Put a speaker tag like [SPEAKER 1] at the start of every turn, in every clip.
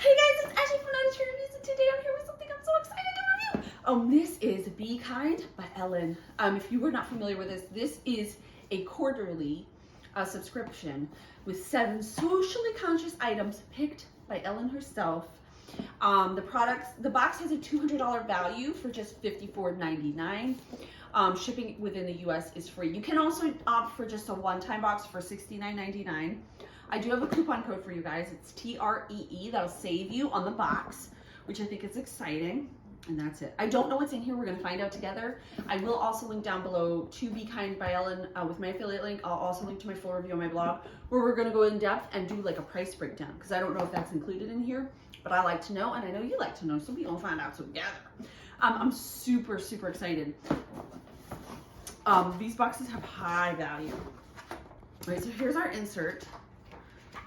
[SPEAKER 1] Hey guys, it's Ashley from Untitled Chapter, and today I'm here with something I'm so excited to review. This is Be Kind by Ellen. If you were not familiar with this is a quarterly subscription with 7 socially conscious items picked by Ellen herself. The box has a $200 value for just $54.99. Shipping within the US is free. You can also opt for just a one-time box for $69.99. I do have a coupon code for you guys. It's TREE. That'll save you on the box, which I think is exciting. And that's it. I don't know what's in here. We're going to find out together. I will also link down below to Be Kind by Ellen with my affiliate link. I'll also link to my full review on my blog where we're going to go in depth and do like a price breakdown because I don't know if that's included in here, but I like to know and I know you like to know, so we gonna find out together. I'm super excited. These boxes have high value. All right, so here's our insert.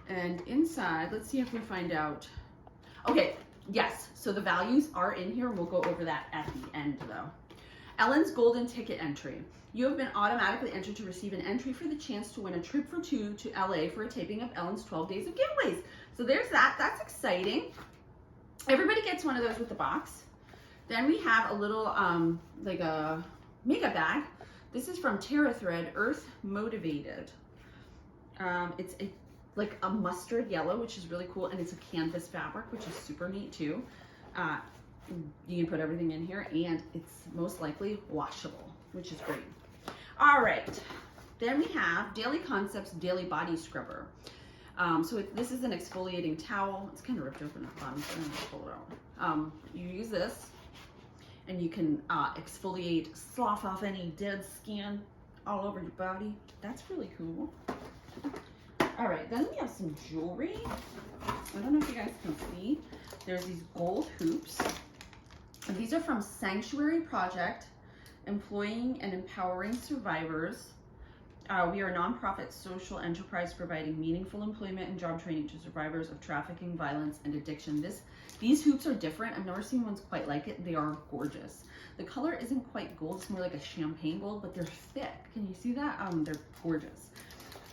[SPEAKER 1] And inside, let's see if we find out. Okay, yes, so the values are in here. We'll go over that at the end though. Ellen's golden ticket entry. You have been automatically entered to receive an entry for the chance to win a trip for 2 to LA for a taping of Ellen's 12 Days of Giveaways. So there's that, that's exciting. Everybody gets one of those with the box. Then we have a little, like a makeup bag. This is from TerraThread, Earth Motivated. It's like a mustard yellow, which is really cool, and it's a canvas fabric, which is super neat too. You can put everything in here, and it's most likely washable, which is great. All right, then we have Daily Concepts Daily Body Scrubber. This is an exfoliating towel. It's kind of ripped open at the bottom, so I'm gonna pull it out. You use this, and you can exfoliate, slough off any dead skin all over your body. That's really cool. All right, then we have some jewelry. I don't know if you guys can see. There's these gold hoops. And these are from Sanctuary Project, employing and empowering survivors. We are a nonprofit social enterprise providing meaningful employment and job training to survivors of trafficking, violence, and addiction. These hoops are different. I've never seen ones quite like it. They are gorgeous. The color isn't quite gold. It's more like a champagne gold, but they're thick. Can you see that? They're gorgeous.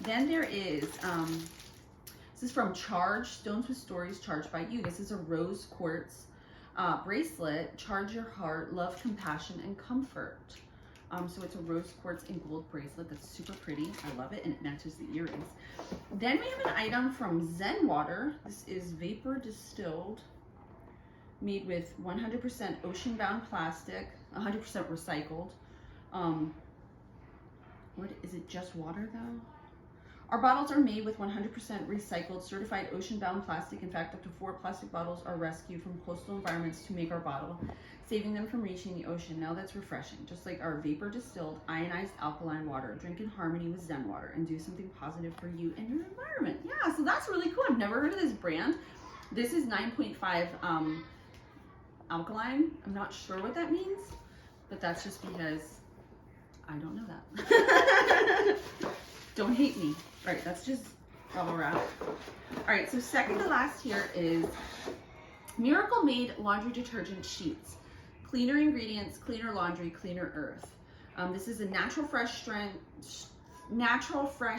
[SPEAKER 1] Then there is, this is from Charge, Stones with Stories Charged by You. This is a rose quartz bracelet, Charge Your Heart, Love, Compassion, and Comfort. So it's a rose quartz and gold bracelet that's super pretty. I love it, and it matches the earrings. Then we have an item from Zen Water. This is vapor distilled, made with 100% ocean-bound plastic, 100% recycled. What is it, just water though? Our bottles are made with 100% recycled, certified ocean-bound plastic. In fact, up to 4 plastic bottles are rescued from coastal environments to make our bottle, saving them from reaching the ocean. Now that's refreshing. Just like our vapor distilled, ionized alkaline water. Drink in harmony with Zen Water and do something positive for you and your environment. Yeah, so that's really cool. I've never heard of this brand. This is 9.5 alkaline. I'm not sure what that means, but that's just because I don't know that. Don't hate me. All right, that's just bubble wrap. All right, so second to last here is Miracle Made Laundry Detergent Sheets. Cleaner ingredients, cleaner laundry, cleaner earth. This is a natural fresh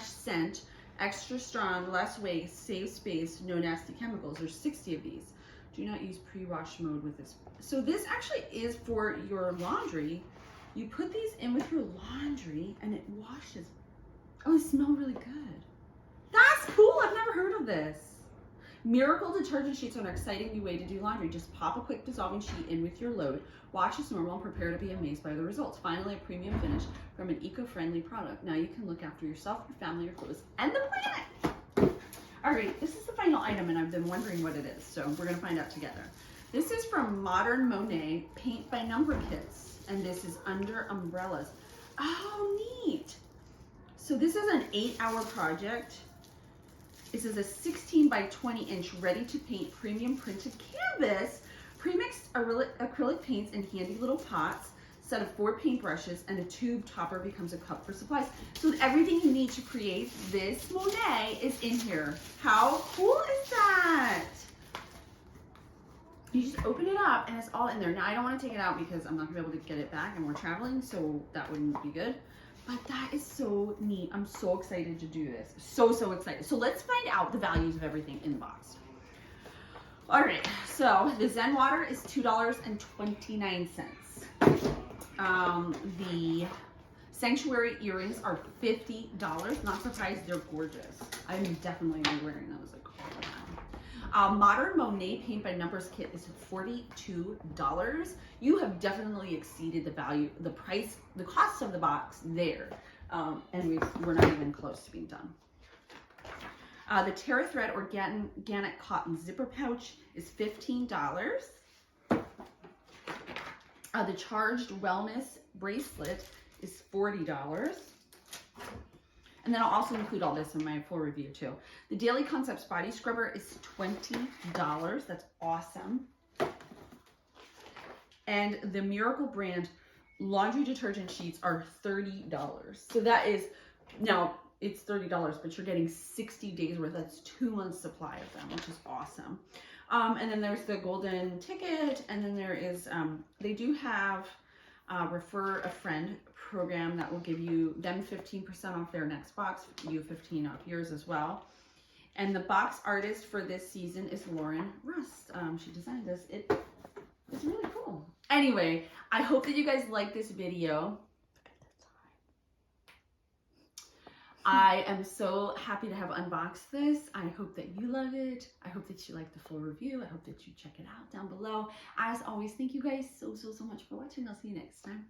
[SPEAKER 1] scent, extra strong, less waste, save space, no nasty chemicals. There's 60 of these. Do not use pre-wash mode with this. So this actually is for your laundry. You put these in with your laundry and it washes. Oh, they smell really good. That's cool. I've never heard of this. Miracle detergent sheets are an exciting new way to do laundry. Just pop a quick dissolving sheet in with your load, wash as normal, and prepare to be amazed by the results. Finally, a premium finish from an eco-friendly product. Now you can look after yourself, your family, your clothes, and the planet. All right, this is the final item, and I've been wondering what it is, so we're going to find out together. This is from Modern Monet Paint by Number Kits, and this is Under Umbrellas. Oh, neat. So this is an 8-hour project. This is a 16 by 20 inch ready to paint premium printed canvas, premixed acrylic paints in handy little pots, set of 4 paintbrushes, and a tube topper becomes a cup for supplies. So everything you need to create this Monet is in here. How cool is that? You just open it up and it's all in there. Now I don't want to take it out because I'm not gonna be able to get it back and we're traveling, so that wouldn't be good. But that is so neat. I'm so excited to do this. So excited. So let's find out the values of everything in the box. All right, so the Zen Water is $2.29. The Sanctuary earrings are $50. Not surprised, they're gorgeous. I'm definitely gonna be wearing those like all the time. Modern Monet Paint by Numbers kit is $42. You have definitely exceeded the value, the price, the cost of the box there. And we're not even close to being done. The Terra Thread Organic Cotton Zipper Pouch is $15. The Charged Wellness Bracelet is $40. And then I'll also include all this in my full review too. The Daily Concepts Body Scrubber is $20. That's awesome. And the Miracle Brand laundry detergent sheets are $30. So that is, now it's $30, but you're getting 60 days worth. That's 2 months supply of them, which is awesome. And then there's the golden ticket, and then there is, they do have refer a friend program that will give you them 15% off their next box, you 15 off yours as well. And the box artist for this season is Lauren Rust. She designed this. It's really cool. Anyway, I hope that you guys like this video. I am so happy to have unboxed this. I hope that you love it. I hope that you like the full review. I hope that you check it out down below. As always, thank you guys so much for watching. I'll see you next time.